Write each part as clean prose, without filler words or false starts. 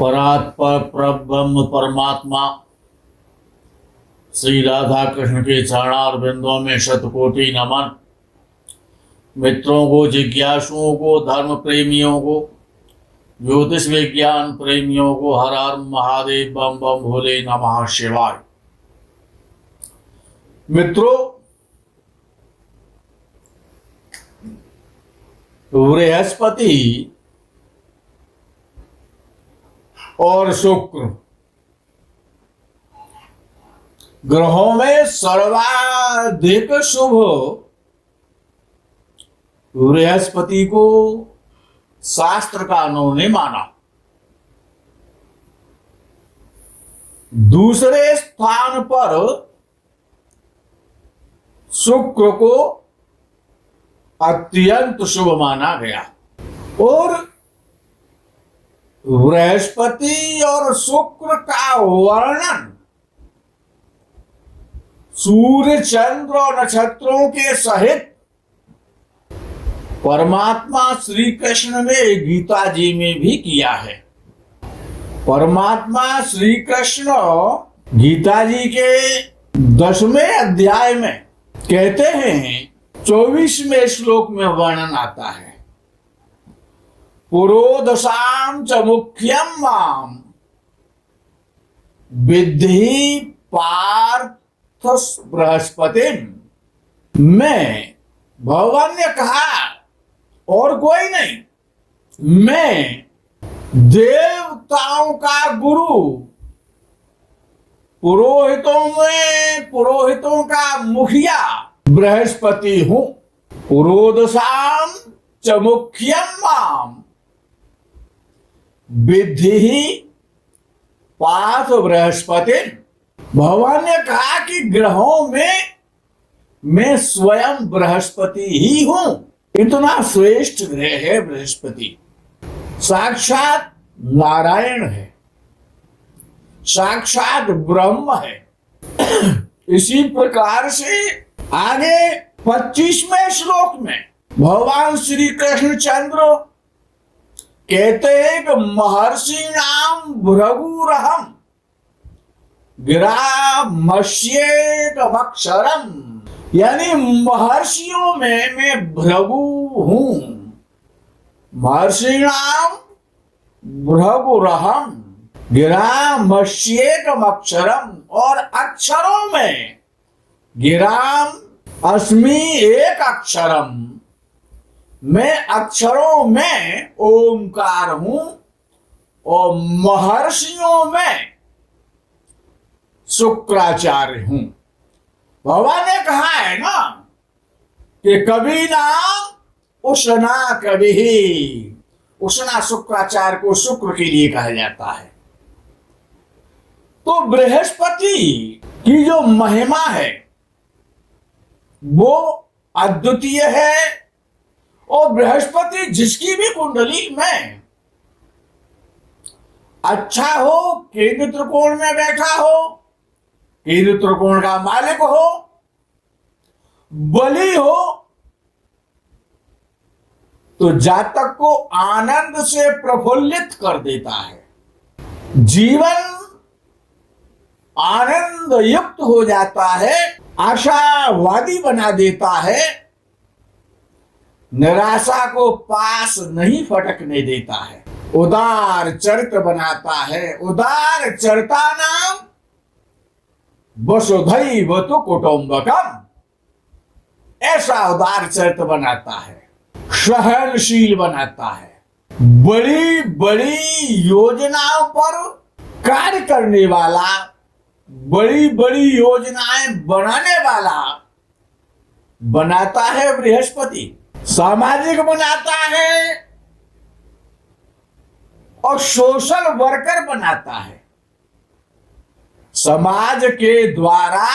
परात्पर परब्रह्म परमात्मा श्री राधा कृष्ण के चरणार बिंदुओं में शतकोटि नमन। मित्रों को, जिज्ञासुओं को, धर्म प्रेमियों को, ज्योतिष विज्ञान प्रेमियों को हर हर महादेव, बम बम भोले, नमः शिवाय। मित्रों, बृहस्पति और शुक्र ग्रहों में सर्वाधिक शुभ बृहस्पति को शास्त्रकारों ने माना। दूसरे स्थान पर शुक्र को अत्यंत शुभ माना गया और बृहस्पति और शुक्र का वर्णन सूर्य, चंद्र और नक्षत्रों के सहित परमात्मा श्री कृष्ण ने गीता जी में भी किया है। परमात्मा श्री कृष्ण गीता जी के 10वें अध्याय में कहते हैं, 24वें श्लोक में वर्णन आता है, पुरोदशाम च मुख्यम माम विद्धि पार्थ बृहस्पतिम। मैं, भगवान ने कहा, और कोई नहीं, मैं देवताओं का गुरु, पुरोहितों का मुखिया बृहस्पति हूं। पुरोदशाम च मुख्यम माम विद्धि पार्थ बृहस्पति। भगवान ने कहा कि ग्रहों में मैं स्वयं बृहस्पति ही हूं। इतना श्रेष्ठ ग्रह है बृहस्पति, साक्षात नारायण है, साक्षात ब्रह्म है। इसी प्रकार से आगे 25वें श्लोक में भगवान श्री कृष्ण चंद्र कहते हैं कि महर्षि नाम भृगुरहम गिरामश्येक अक्षरम, यानी महर्षियों में मैं भृगु हूं। महर्षि नाम भृगुरहम गिरामश्येक अक्षरम, और अक्षरों में गिराम अस्मि एक अक्षरम, मैं अक्षरों में ओंकार हूं और महर्षियों में शुक्राचार्य हूं। भगवान ने कहा है ना कि कभी ना उष्णा कभी ही, उष्णा शुक्राचार्य को शुक्र के लिए कहा जाता है। तो बृहस्पति की जो महिमा है वो अद्वितीय है, और बृहस्पति जिसकी भी कुंडली में अच्छा हो, केंद्र त्रिकोण में बैठा हो, केंद्र त्रिकोण का मालिक हो, बली हो, तो जातक को आनंद से प्रफुल्लित कर देता है, जीवन आनंद युक्त हो जाता है, आशावादी बना देता है, निराशा को पास नहीं फटकने देता है, उदार चरित्र बनाता है। उदार चरिता नाम वसुधैवतु कुटुंबकम, ऐसा उदार चरित्र बनाता है, सहनशील बनाता है, बड़ी बड़ी योजनाओं पर कार्य करने वाला, बड़ी बड़ी योजनाएं बनाने वाला बनाता है बृहस्पति। सामाजिक बनाता है और सोशल वर्कर बनाता है, समाज के द्वारा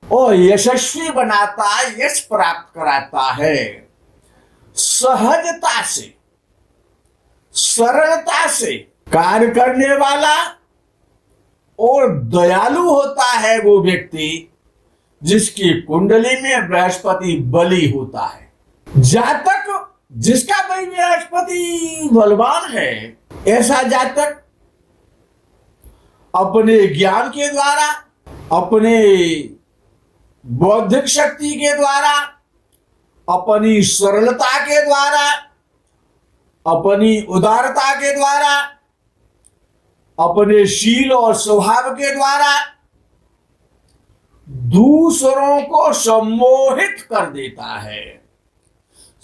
वो यशस्वी बनाता है, यश प्राप्त कराता है। सहजता से, सरलता से कार्य करने वाला और दयालु होता है वो व्यक्ति जिसकी कुंडली में बृहस्पति बली होता है। जातक जिसका भाई बृहस्पति बलवान है, ऐसा जातक अपने ज्ञान के द्वारा, अपने बौद्धिक शक्ति के द्वारा, अपनी सरलता के द्वारा, अपनी उदारता के द्वारा, अपने शील और स्वभाव के द्वारा दूसरों को सम्मोहित कर देता है।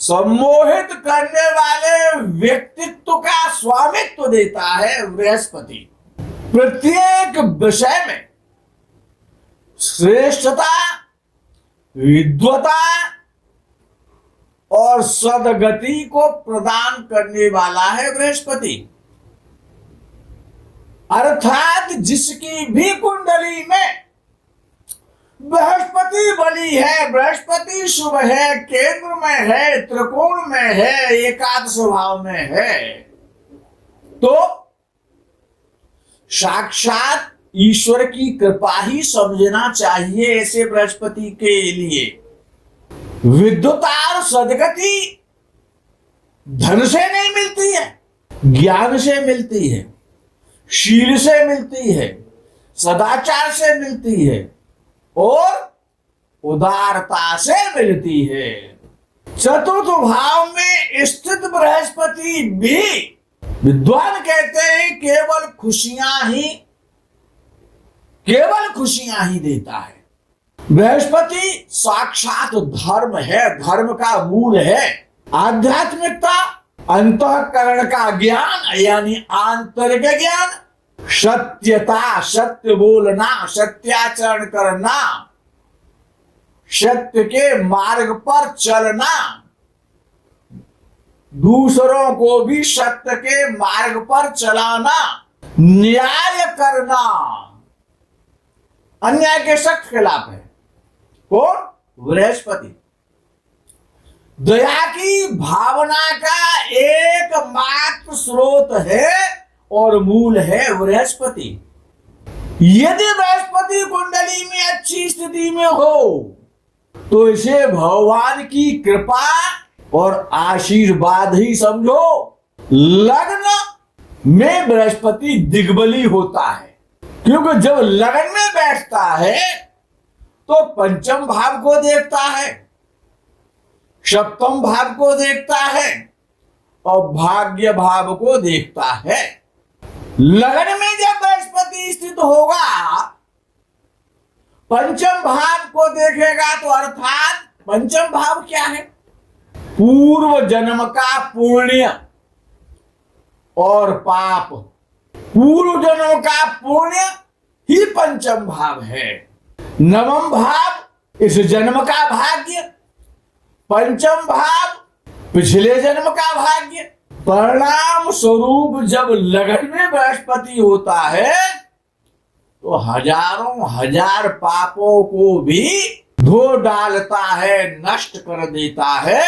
सम्मोहित करने वाले व्यक्तित्व का स्वामित्व देता है बृहस्पति। प्रत्येक विषय में श्रेष्ठता, विद्वता और सदगति को प्रदान करने वाला है बृहस्पति। अर्थात जिसकी भी कुंडली में बृहस्पति बली है, बृहस्पति शुभ है, केंद्र में है, त्रिकोण में है, एकादश भाव में है, तो साक्षात ईश्वर की कृपा ही समझना चाहिए ऐसे बृहस्पति के लिए। विद्वता और सदगति धन से नहीं मिलती है, ज्ञान से मिलती है, शील से मिलती है, सदाचार से मिलती है और उदारता से मिलती है। चतुर्थ भाव में स्थित बृहस्पति भी विद्वान कहते हैं केवल खुशियां ही देता है। बृहस्पति साक्षात धर्म है, धर्म का मूल है। आध्यात्मिकता, अंतःकरण का ज्ञान यानी आंतरिक ज्ञान, सत्यता, सत्य बोलना, सत्याचरण करना, सत्य के मार्ग पर चलना, दूसरों को भी सत्य के मार्ग पर चलाना, न्याय करना, अन्याय के सख्त खिलाफ है। कौन? बृहस्पति। दया की भावना का एकमात्र स्रोत है और मूल है बृहस्पति। यदि बृहस्पति कुंडली में अच्छी स्थिति में हो तो इसे भगवान की कृपा और आशीर्वाद ही समझो। लग्न में बृहस्पति दिग्बली होता है, क्योंकि जब लग्न में बैठता है तो पंचम भाव को देखता है, सप्तम भाव को देखता है और भाग्य भाव को देखता है। लग्न में जब बृहस्पति स्थित होगा, पंचम भाव को देखेगा, तो अर्थात पंचम भाव क्या है? पूर्व जन्म का पुण्य और पाप। पूर्व जन्म का पुण्य ही पंचम भाव है। नवम भाव इस जन्म का भाग्य, पंचम भाव पिछले जन्म का भाग्य। परिणाम स्वरूप जब लग्न में बृहस्पति होता है तो हजारों हजार पापों को भी धो डालता है, नष्ट कर देता है।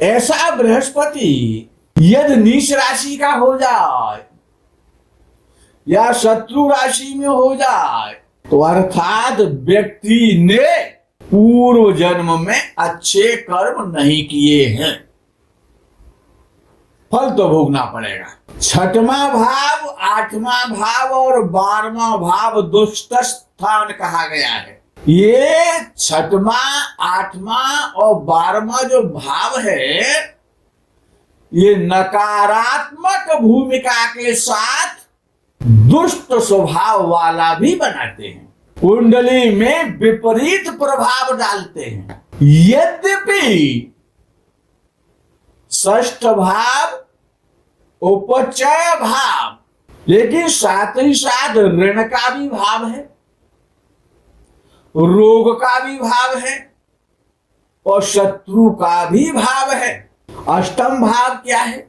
ऐसा बृहस्पति यदि नीच राशि का हो जाए या शत्रु राशि में हो जाए तो अर्थात व्यक्ति ने पूर्व जन्म में अच्छे कर्म नहीं किए हैं, फल तो भोगना पड़ेगा। छठवां भाव, आठवां भाव और 12वां भाव दुष्ट स्थान कहा गया है। ये छठवां, आठवां और 12वां जो भाव है, ये नकारात्मक भूमिका के साथ दुष्ट स्वभाव वाला भी बनाते हैं, कुंडली में विपरीत प्रभाव डालते हैं। यद्यपि षष्ठ भाव उपचय भाव, लेकिन साथ ही साथ ऋण का भी भाव है, रोग का भी भाव है और शत्रु का भी भाव है। अष्टम भाव क्या है?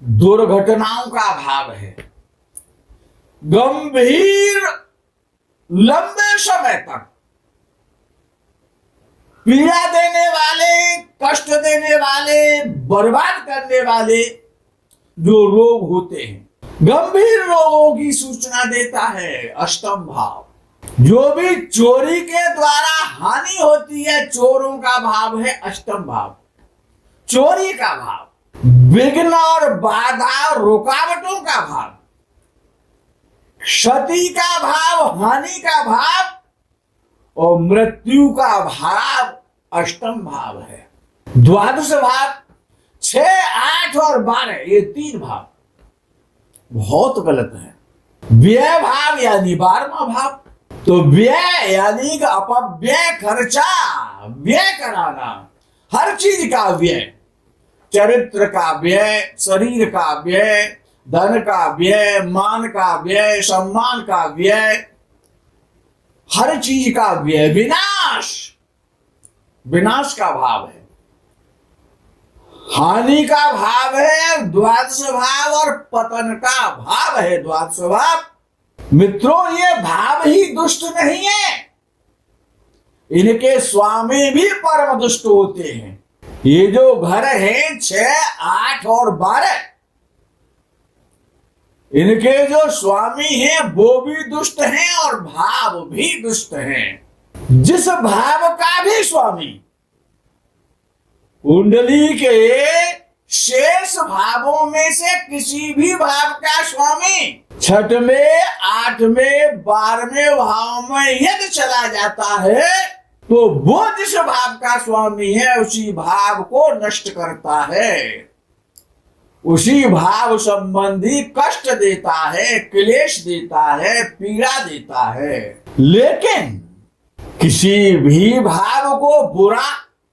दुर्घटनाओं का भाव है। गंभीर लंबे समय तक पीड़ा देने वाले, कष्ट देने वाले, बर्बाद करने वाले जो रोग होते हैं, गंभीर रोगों की सूचना देता है अष्टम भाव। जो भी चोरी के द्वारा हानि होती है, चोरों का भाव है अष्टम भाव, चोरी का भाव। विघ्न और बाधा, रुकावटों का भाव, क्षति का भाव, हानि का भाव और मृत्यु का भाव अष्टम भाव है। द्वादश भाव 6, 8 और 12 ये 3 भाव बहुत गलत है। व्यय भाव यानी 12वां भाव, तो व्यय यानी कि अपव्यय, खर्चा, व्यय कराना, हर चीज का व्यय, चरित्र का व्यय, शरीर का व्यय, धन का व्यय, मान का व्यय, सम्मान का व्यय, हर चीज का व्यय, विनाश, विनाश का भाव है। हानि का भाव है द्वादश भाव और पतन का भाव है द्वादश भाव। मित्रों, ये भाव ही दुष्ट नहीं है, इनके स्वामी भी परम दुष्ट होते हैं। ये जो घर है 6, 8 और 12, इनके जो स्वामी हैं वो भी दुष्ट हैं और भाव भी दुष्ट हैं। जिस भाव का भी स्वामी कुंडली के शेष भावों में से किसी भी भाव का स्वामी 6वें, 8वें, 12वें भाव में यदि चला जाता है तो वो जिस भाव का स्वामी है उसी भाव को नष्ट करता है, उसी भाव संबंधी कष्ट देता है, क्लेश देता है, पीड़ा देता है। लेकिन किसी भी भाव को बुरा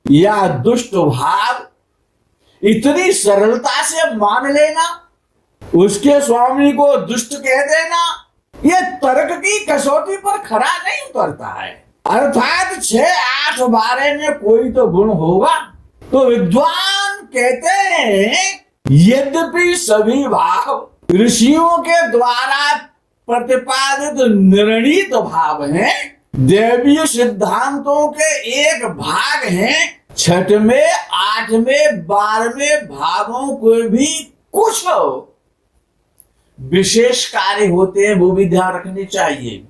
या दुष्ट भाव इतनी सरलता से मान लेना, उसके स्वामी को दुष्ट कह देना, ये तर्क की कसौटी पर खरा नहीं उतरता है। अर्थात 6, 8, 12 में कोई तो गुण होगा। तो विद्वान कहते हैं यद्यपि सभी भाव ऋषियों के द्वारा प्रतिपादित निर्णीत भाव हैं, दैवीय सिद्धांतों के एक भाग हैं, 6वें, 8वें, 12वें भावों को भी कुछ विशेष कार्य होते हैं, वो भी ध्यान रखनी चाहिए।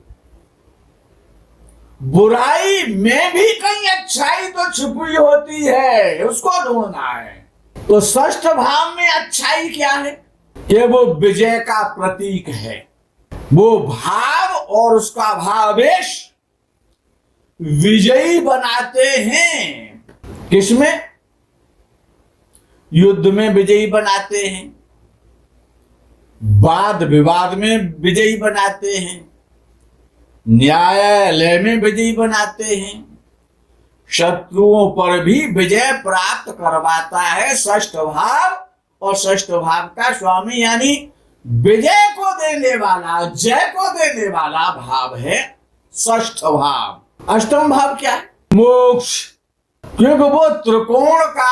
बुराई में भी कहीं अच्छाई तो छुपी होती है, उसको ढूंढना है। तो षष्ठ भाव में अच्छाई क्या है कि वो विजय का प्रतीक है। वो भाव और उसका भावेश विजयी बनाते हैं। किसमें? युद्ध में विजयी बनाते हैं, वाद विवाद में विजयी बनाते हैं, न्यायालय में विजयी बनाते हैं, शत्रुओं पर भी विजय प्राप्त करवाता है षष्ठ भाव। और षष्ठ भाव का स्वामी यानी विजय को देने वाला, जय को देने वाला भाव है षष्ठ भाव। अष्टम भाव क्या है? मोक्ष, क्योंकि वो त्रिकोण का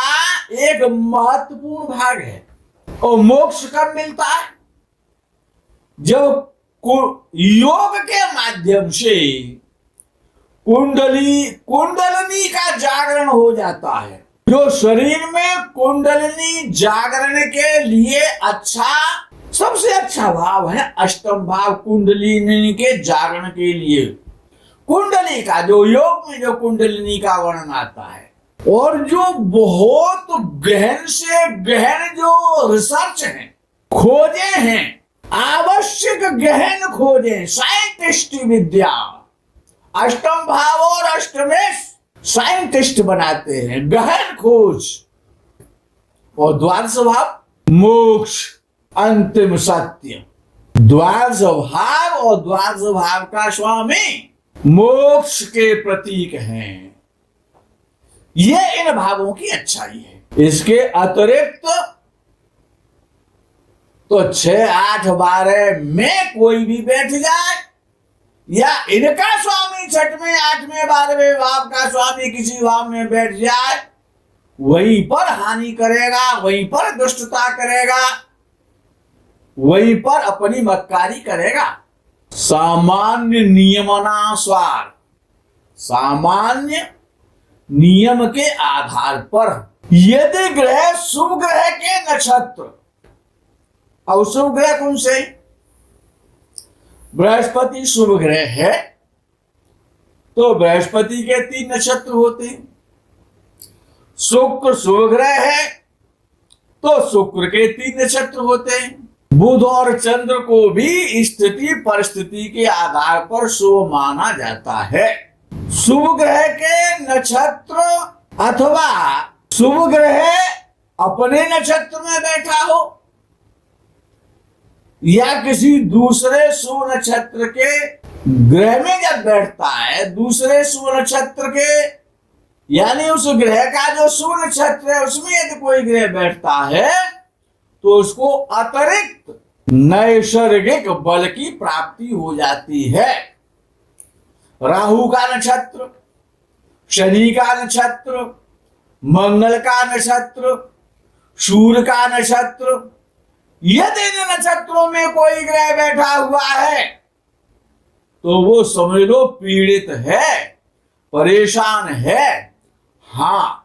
एक महत्वपूर्ण भाग है। और मोक्ष कब मिलता है? जब योग के माध्यम से कुंडलिनी का जागरण हो जाता है। जो शरीर में कुंडलिनी जागरण के लिए अच्छा, सबसे अच्छा भाव है अष्टम भाव। कुंडलिनी के जागरण के लिए कुंडली का जो योग में जो कुंडलिनी का वर्णन आता है, और जो बहुत गहन से गहन जो रिसर्च है, खोजे हैं, आवश्यक गहन खोजे, साइंटिस्ट विद्या, अष्टम भाव और अष्टमेश साइंटिस्ट बनाते हैं, गहन खोज। और द्वादश भाव मोक्ष, अंतिम सत्य। द्वादश भाव और द्वादश भाव का स्वामी मोक्ष के प्रतीक हैं। ये इन भावों की अच्छाई है। इसके अतिरिक्त तो 6, 8, 12 में कोई भी बैठ जाए, या इनका स्वामी 6वें, 8वें, 12वें भाव का स्वामी किसी भाव में बैठ जाए, वहीं पर हानि करेगा, वहीं पर दुष्टता करेगा, वहीं पर अपनी मक्कारी करेगा। सामान्य नियमनानुसार, सामान्य नियम के आधार पर यदि ग्रह शुभ ग्रह के नक्षत्र, और शुभ ग्रह कौन से? बृहस्पति शुभ ग्रह है तो बृहस्पति के 3 नक्षत्र होते हैं। शुक्र शुभ ग्रह है तो शुक्र के 3 नक्षत्र होते हैं। बुध और चंद्र को भी स्थिति परिस्थिति के आधार पर शुभ माना जाता है। शुभ ग्रह के नक्षत्र अथवा शुभ ग्रह अपने नक्षत्र में बैठा हो या किसी दूसरे शुभ नक्षत्र के ग्रह में जब बैठता है, दूसरे शुभ नक्षत्र के यानी उस ग्रह का जो शुभ नक्षत्र है उसमें यदि कोई ग्रह बैठता है तो उसको अतिरिक्त नैसर्गिक बल की प्राप्ति हो जाती है। राहु का नक्षत्र, शनि का नक्षत्र, मंगल का नक्षत्र, सूर्य का नक्षत्र, यदि इन नक्षत्रों में कोई ग्रह बैठा हुआ है तो वो समझ लो पीड़ित है, परेशान है। हाँ,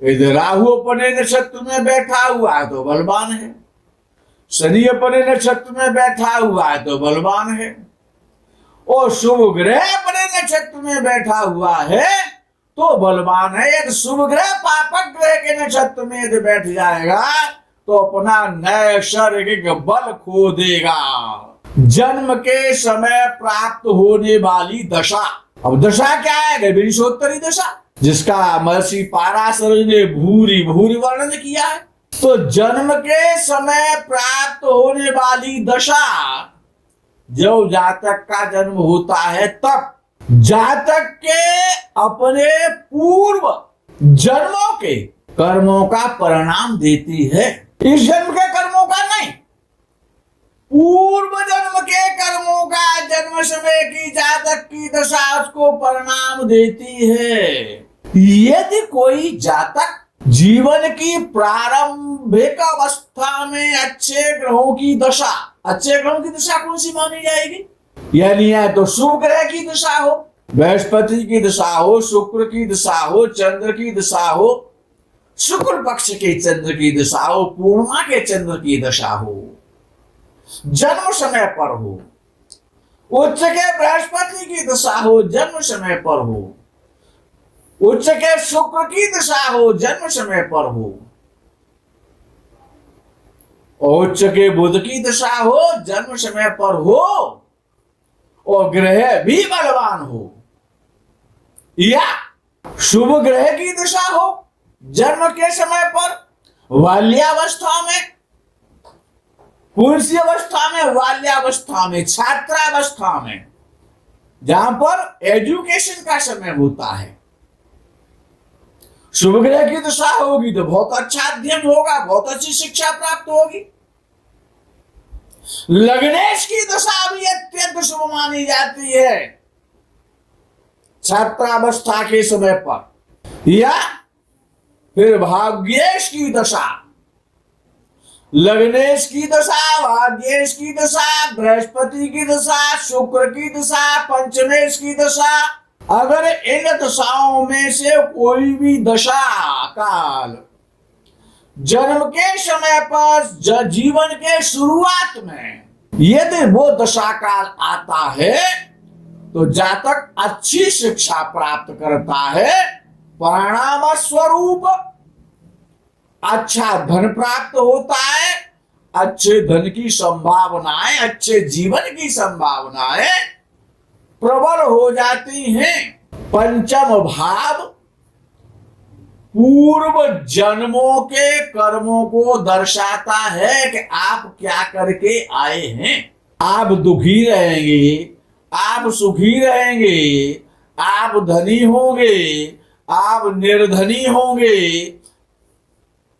यदि राहु अपने नक्षत्र में बैठा हुआ है तो बलवान है, शनि अपने नक्षत्र में बैठा हुआ है तो बलवान है, और शुभ ग्रह अपने नक्षत्र में बैठा हुआ है तो बलवान है। यदि शुभ ग्रह पापक ग्रह के नक्षत्र में यदि बैठ जाएगा तो अपना नैसर्गिक बल खो देगा। जन्म के समय प्राप्त होने वाली दशा, अब दशा क्या है? विंशोत्तरी दशा, जिसका महर्षि पाराशर ने भूरि भूरि वर्णन किया है। तो जन्म के समय प्राप्त होने वाली दशा, जब जातक का जन्म होता है तब जातक के अपने पूर्व जन्मों के कर्मों का परिणाम देती है। इस जन्म के कर्मों का नहीं, पूर्व जन्म के कर्मों का जन्म समय की जातक की दशा उसको परिणाम देती है। यदि कोई जातक जीवन की प्रारंभिक अवस्था में अच्छे ग्रहों की दशा, अच्छे ग्रहों की दशा कौन सी मानी जाएगी? यानी या तो शुभ ग्रह की दशा हो, बृहस्पति की दशा हो, शुक्र की दशा हो, चंद्र की दशा हो, शुक्ल पक्ष के चंद्र की दशा हो, पूर्णिमा के चंद्र की दशा हो, जन्म समय पर हो, उच्च के बृहस्पति की दशा हो, जन्म समय पर हो, उच्च के शुक्र की दशा हो, जन्म समय पर हो, उच्च के बुध की दशा हो, जन्म समय पर हो, और ग्रह भी बलवान हो, या शुभ ग्रह की दशा हो जन्म के समय पर, बाल्यावस्था में, पुंसी अवस्था में, बाल्यावस्था में, छात्रावस्था में, जहां पर एजुकेशन का समय होता है। शुभ ग्रह की दशा होगी तो बहुत अच्छा अध्ययन होगा, बहुत अच्छी शिक्षा प्राप्त होगी। लग्नेश की दशा भी अत्यंत शुभ मानी जाती है छात्रावस्था के समय पर, या फिर भाग्येश की दशा, लग्नेश की दशा, भाग्येश की दशा, बृहस्पति की दशा, शुक्र की दशा, पंचमेश की दशा, अगर इन दशाओं में से कोई भी दशा काल जन्म के समय पर, जीवन के शुरुआत में यदि वो दशा काल आता है तो जातक अच्छी शिक्षा प्राप्त करता है, परिणाम स्वरूप अच्छा धन प्राप्त होता है, अच्छे धन की संभावनाएं, अच्छे जीवन की संभावनाएं प्रबल हो जाती हैं। पंचम भाव पूर्व जन्मों के कर्मों को दर्शाता है कि आप क्या करके आए हैं। आप दुखी रहेंगे, आप सुखी रहेंगे, आप धनी होंगे, आप निर्धनी होंगे,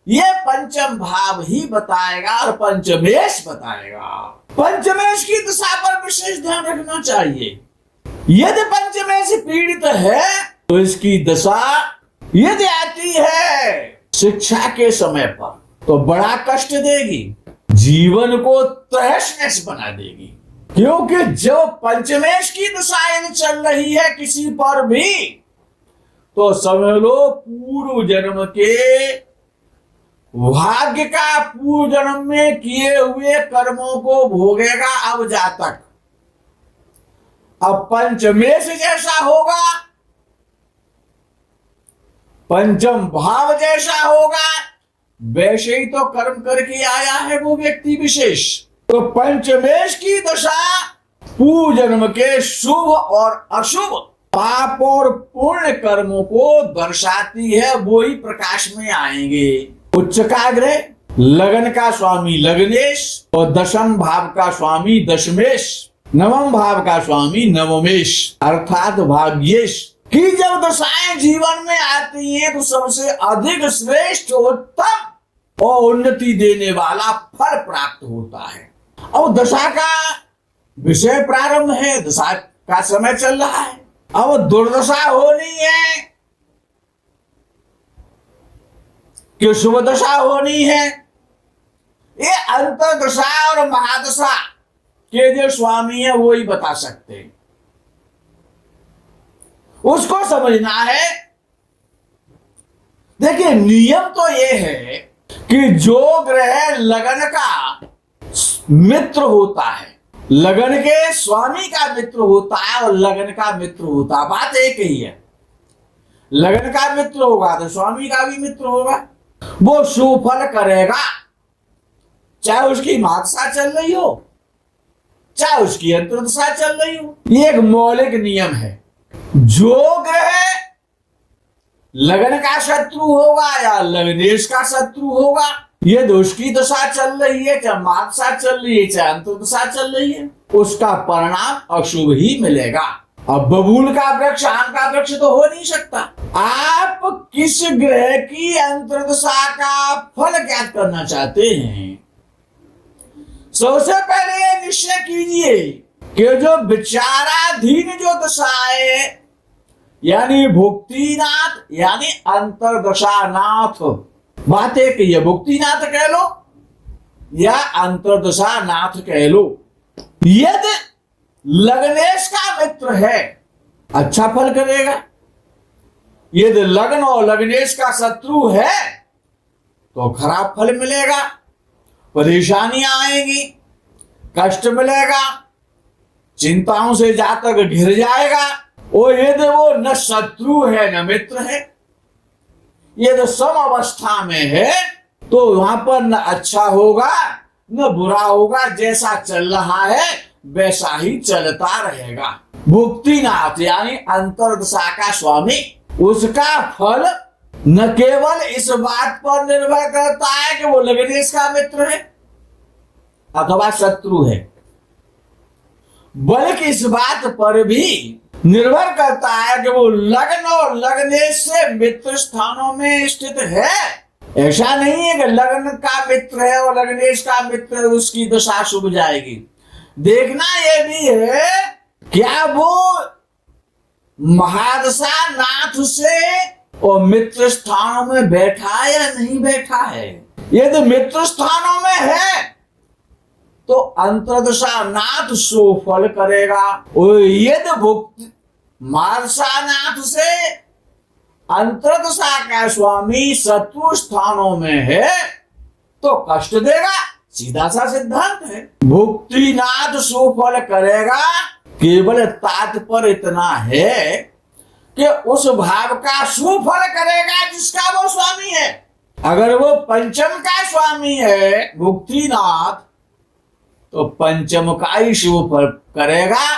ये पंचम भाव ही बताएगा और पंचमेश बताएगा। पंचमेश की दशा पर विशेष ध्यान रखना चाहिए। यदि पंचमेश पीड़ित है तो इसकी दशा यदि आती है शिक्षा के समय पर तो बड़ा कष्ट देगी, जीवन को तहस नहस बना देगी। क्योंकि जो पंचमेश की दशा यदि चल रही है किसी पर भी तो समझ लो पूर्व जन्म के भाग्य का पूर्व जन्म में किए हुए कर्मों को भोगेगा अब जातक। अब पंचमेश जैसा होगा, पंचम भाव जैसा होगा, वैसे ही तो कर्म करके आया है वो व्यक्ति विशेष। तो पंचमेश की दशा पूर्वजन्म के शुभ और अशुभ, पाप और पुण्य कर्मों को दर्शाती है। वो ही प्रकाश में आएंगे। उच्च का ग्रह लगन का स्वामी लगनेश और दशम भाव का स्वामी दशमेश, नवम भाव का स्वामी नवमेश अर्थात भाग्येश की जब दशाएं जीवन में आती हैं तो सबसे अधिक श्रेष्ठ, उत्तम और उन्नति देने वाला फल प्राप्त होता है। और दशा का विषय प्रारंभ है, दशा का समय चल रहा है। अब दुर्दशा होनी है कि शुभ दशा होनी है, ये अंतर्दशा और महादशा के जो स्वामी है वो ही बता सकते हैं। उसको समझना है। देखिए नियम तो ये है कि जो ग्रह लगन का मित्र होता है, लगन के स्वामी का मित्र होता है और लगन का मित्र होता है, बात एक ही है। लगन का मित्र होगा तो स्वामी का भी मित्र होगा, वो सुफल करेगा, चाहे उसकी मादशा चल रही हो चाहे उसकी अंतर्दशा चल रही हो। ये एक मौलिक नियम है। जो ग्रह लगन का शत्रु होगा या लगनेश का शत्रु होगा, ये दोष की दशा चल रही है, चाहे मादशा चल रही है चाहे अंतर्दशा चल रही है, उसका परिणाम अशुभ ही मिलेगा। अब बबूल का वृक्ष आम का वृक्ष तो हो नहीं सकता। आप किस ग्रह की अंतर्दशा का फल ज्ञात करना चाहते हैं, सबसे पहले ये निश्चय कीजिए कि जो विचाराधीन जो दशाएं यानी भुक्तिनाथ यानी अंतर्दशानाथ, बात एक ही है, भुक्तिनाथ कह लो या अंतर्दशानाथ कह लो। यदि लगनेश का मित्र है अच्छा फल करेगा, यदि लग्न और लगनेश का शत्रु है तो खराब फल मिलेगा, परेशानियां आएंगी, कष्ट मिलेगा, चिंताओं से जातक घिर जाएगा। और यदि वो न शत्रु है न मित्र है, यदि सम अवस्था में है तो वहां पर न अच्छा होगा न बुरा होगा, जैसा चल रहा है वैसा ही चलता रहेगा। भुक्तिनाथ यानी अंतर्दशा का स्वामी, उसका फल न केवल इस बात पर निर्भर करता है कि वो लगनेश का मित्र है अथवा शत्रु है, बल्कि इस बात पर भी निर्भर करता है कि वो लग्न और लगनेश से मित्र स्थानों में स्थित है। ऐसा नहीं है कि लग्न का मित्र है और लगनेश का मित्र है उसकी दशा शुभ जाएगी। देखना यह भी है क्या वो महादशा नाथ से और मित्र स्थानों में बैठा है या नहीं बैठा है। यदि मित्र स्थानों में है तो अंतर्दशा नाथ सुफल करेगा, और यदि भुक्त महादशा नाथ से अंतर्दशा का स्वामी शत्रु स्थानों में है तो कष्ट देगा, सीधा सा सिद्धांत है। भुक्तिनाथ सुफल करेगा, केवल तात्पर्य इतना है कि उस भाव का सुफल करेगा जिसका वो स्वामी है। अगर वो पंचम का स्वामी है भुक्तिनाथ तो पंचम का ही शुभ फल करेगा,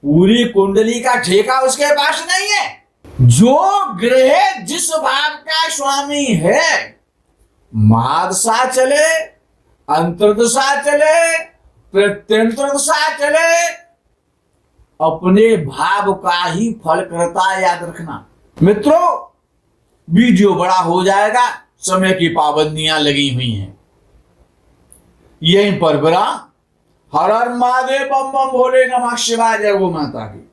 पूरी कुंडली का ठेका उसके पास नहीं है। जो ग्रह जिस भाव का स्वामी है, महादशा चले अंतर्दशा चले प्रत्यंतरदशा चले, अपने भाव का ही फल करता है, याद रखना। मित्रों वीडियो बड़ा हो जाएगा, समय की पाबंदियां लगी हुई हैं। यहीं पर विराम। हर हर महादेव, बम बम भोले, नमः शिवाय, जय गो माता की।